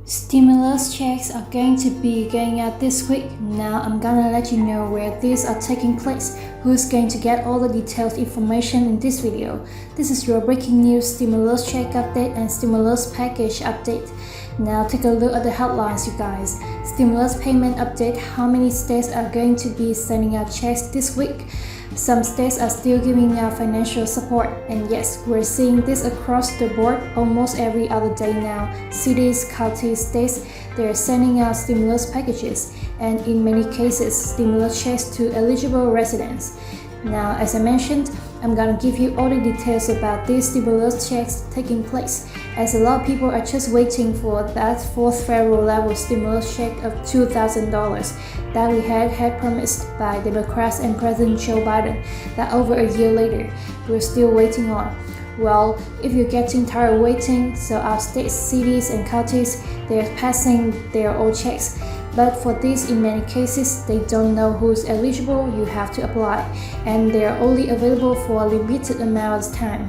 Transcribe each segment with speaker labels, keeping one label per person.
Speaker 1: Stimulus checks are going to be going out this week. Now I'm gonna let you know where these are taking place, who's going to get all the detailed information in this video. This is your breaking news stimulus check update and stimulus package update. Now take a look at the headlines, you guys. Stimulus payment update: how many states are going to be sending out checks this week? Some states are still giving out financial support, and yes, we're seeing this across the board almost every other day now. Cities, counties, states, they're sending out stimulus packages, and in many cases, stimulus checks to eligible residents. Now, as I mentioned, I'm gonna give you all the details about these stimulus checks taking place, as a lot of people are just waiting for that fourth federal level stimulus check of $2,000 that we had promised by Democrats and President Joe Biden, that over a year later, we're still waiting on. Well, if you're getting tired of waiting, so our states, cities, and counties, they're passing their own checks. But for this, in many cases, they don't know who's eligible. You have to apply, and they are only available for a limited amount of time.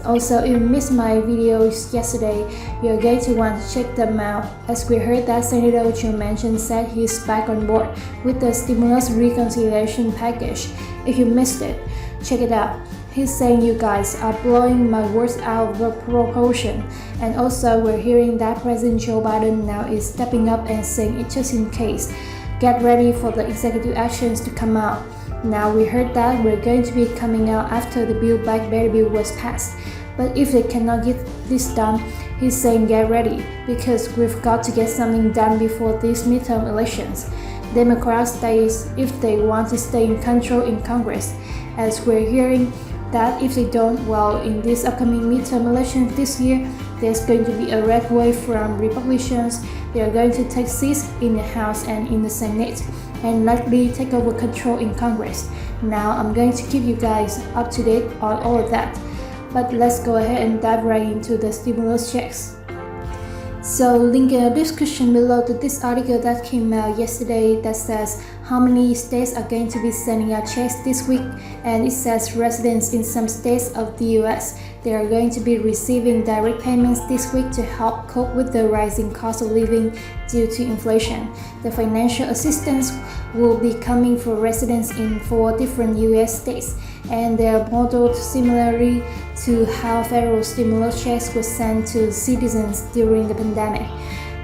Speaker 1: Also, if you missed my videos yesterday, you're going to want to check them out, as we heard that Senator Joe Manchin said he's back on board with the stimulus reconciliation package. If you missed it, check it out. He's saying you guys are blowing my words out of proportion. And also, we're hearing that President Joe Biden now is stepping up and saying it just in case. Get ready for the executive actions to come out. Now, we heard that we're going to be coming out after the Build Back Better bill was passed. But if they cannot get this done, he's saying get ready, because we've got to get something done before these midterm elections. Democrats say if they want to stay in control in Congress, as we're hearing that if they don't, well, in this upcoming midterm elections this year, there's going to be a red wave from Republicans. They are going to take seats in the House and in the Senate, and likely take over control in Congress. Now I'm going to keep you guys up to date on all of that. But let's go ahead and dive right into the stimulus checks. So, link in the description below to this article that came out yesterday that says how many states are going to be sending out checks this week, and it says residents in some states of the US, they are going to be receiving direct payments this week to help cope with the rising cost of living due to inflation. The financial assistance will be coming for residents in 4 different US states, and they are modeled similarly to how federal stimulus checks were sent to citizens during the pandemic.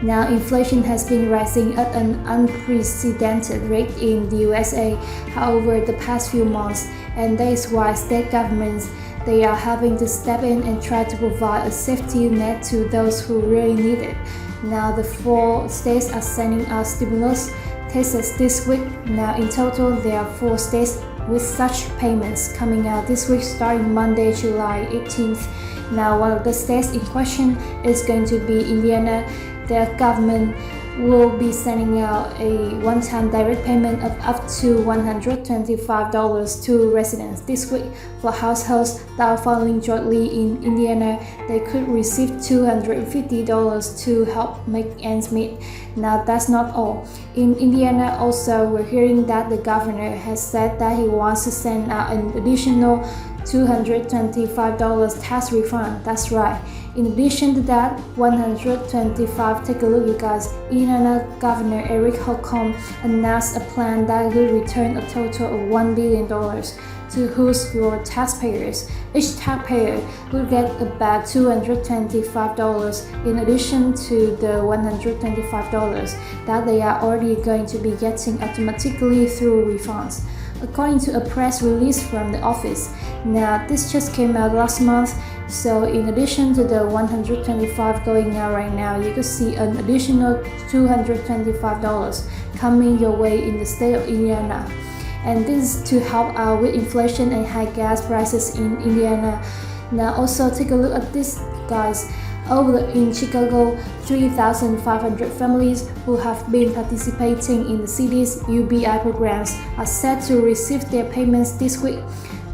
Speaker 1: Now, inflation has been rising at an unprecedented rate in the USA over the past few months, and that is why state governments, they are having to step in and try to provide a safety net to those who really need it. Now, the 4 states are sending out stimulus Texas this week. Now, in total, there are 4 states with such payments coming out this week starting Monday, July 18th. Now, one of the states in question is going to be Indiana. Their government will be sending out a one-time direct payment of up to $125 to residents this week. For households that are filing jointly in Indiana, they could receive $250 to help make ends meet. Now, that's not all. In Indiana also, we're hearing that the governor has said that he wants to send out an additional $225 tax refund. That's right. In addition to that, $125, take a look, you guys. Indiana Governor Eric Holcomb announced a plan that will return a total of $1 billion to who's your taxpayers. Each taxpayer will get about $225 in addition to the $125 that they are already going to be getting automatically through refunds, according to a press release from the office. Now, this just came out last month. So in addition to the $125 going out right now, you could see an additional $225 coming your way in the state of Indiana. And this is to help out with inflation and high gas prices in Indiana. Now also take a look at this, guys. In Chicago, 3,500 families who have been participating in the city's UBI programs are set to receive their payments this week.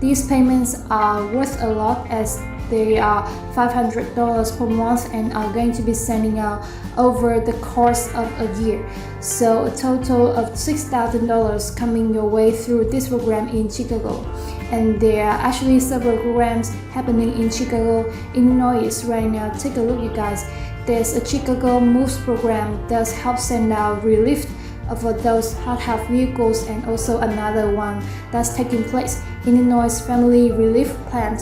Speaker 1: These payments are worth a lot, as they are $500 per month and are going to be sending out over the course of a year. So a total of $6,000 coming your way through this program in Chicago. And there are actually several programs happening in Chicago, Illinois right now. Take a look, you guys. there's a Chicago Moves program that helps send out relief for those hard-hit vehicles, and also another one that's taking place, Illinois Family Relief Plan.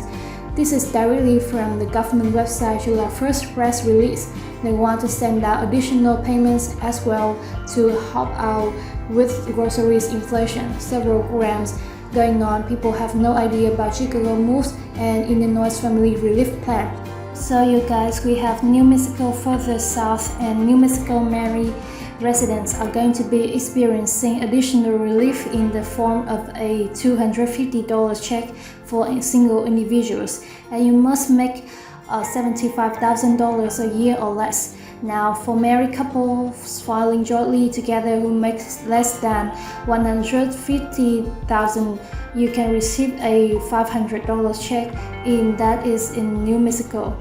Speaker 1: This is directly from the government website July 1st press release. They want to send out additional payments as well to help out with groceries inflation. Several programs going on. People have no idea about Chicago Moves and Illinois Family Relief Plan. So you guys, we have New Mexico further south, and New Mexico Mary residents are going to be experiencing additional relief in the form of a $250 check for single individuals, and you must make $75,000 a year or less. Now, for married couples filing jointly together who make less than $150,000, you can receive a $500 check, that is in New Mexico.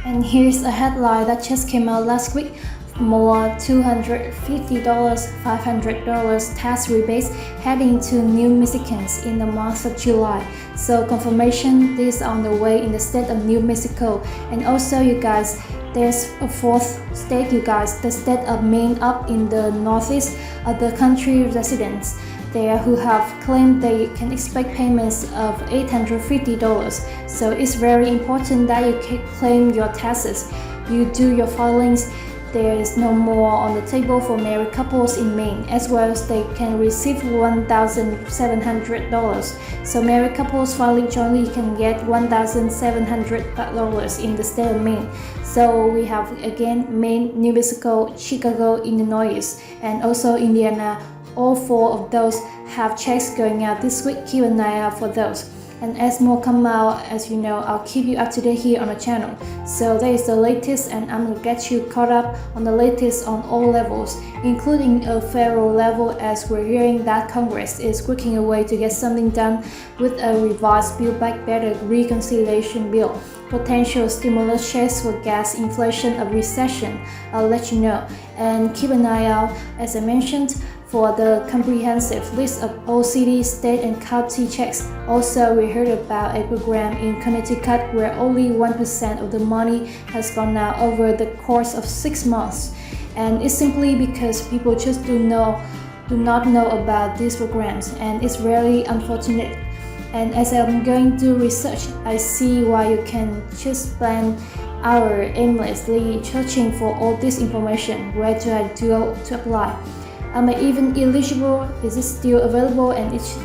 Speaker 1: And here's a headline that just came out last week. More $250, $500 tax rebates heading to New Mexicans in the month of July. So confirmation, this is on the way in the state of New Mexico. And also you guys, there's a fourth state, you guys, the state of Maine up in the northeast of the country. Residents there who have claimed they can expect payments of $850. So it's very important that you can claim your taxes. You do your filings. There is no more on the table for married couples in Maine, as well as they can receive $1,700. So married couples filing jointly can get $1,700 in the state of Maine. So we have again Maine, New Mexico, Chicago, Illinois, and also Indiana. All four of those have checks going out this week. Keep an eye out for those. And as more come out, as you know, I'll keep you up to date here on the channel. So that is the latest, and I'm gonna get you caught up on the latest on all levels, including a federal level, as we're hearing that Congress is working away to get something done with a revised Build Back Better reconciliation bill. Potential stimulus checks for gas inflation of recession. I'll let you know. And keep an eye out, as I mentioned, for the comprehensive list of all city, state, and county checks. Also, we heard about a program in Connecticut where only 1% of the money has gone out over the course of 6 months. And it's simply because people just do not know about these programs, and it's really unfortunate. And as I'm going to research, I see why you can just spend hours aimlessly searching for all this information. Where do I go to apply? Am I even eligible? Is it still available? And it's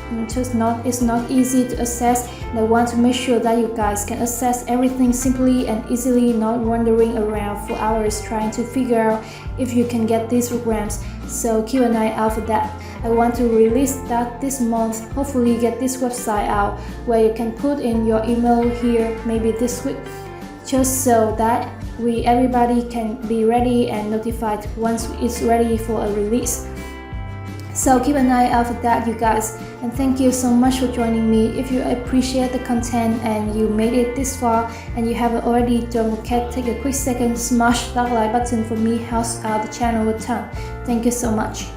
Speaker 1: not easy to access. And I want to make sure that you guys can access everything simply and easily, not wandering around for hours trying to figure out if you can get these programs. So keep an eye out for that. I want to release that this month. Hopefully get this website out where you can put in your email here maybe this week, just so that everybody can be ready and notified once it's ready for a release. So keep an eye out for that, you guys, and thank you so much for joining me. If you appreciate the content and you made it this far and you haven't already, don't forget, take a quick second, smash that like button for me, helps out the channel a ton. Thank you so much.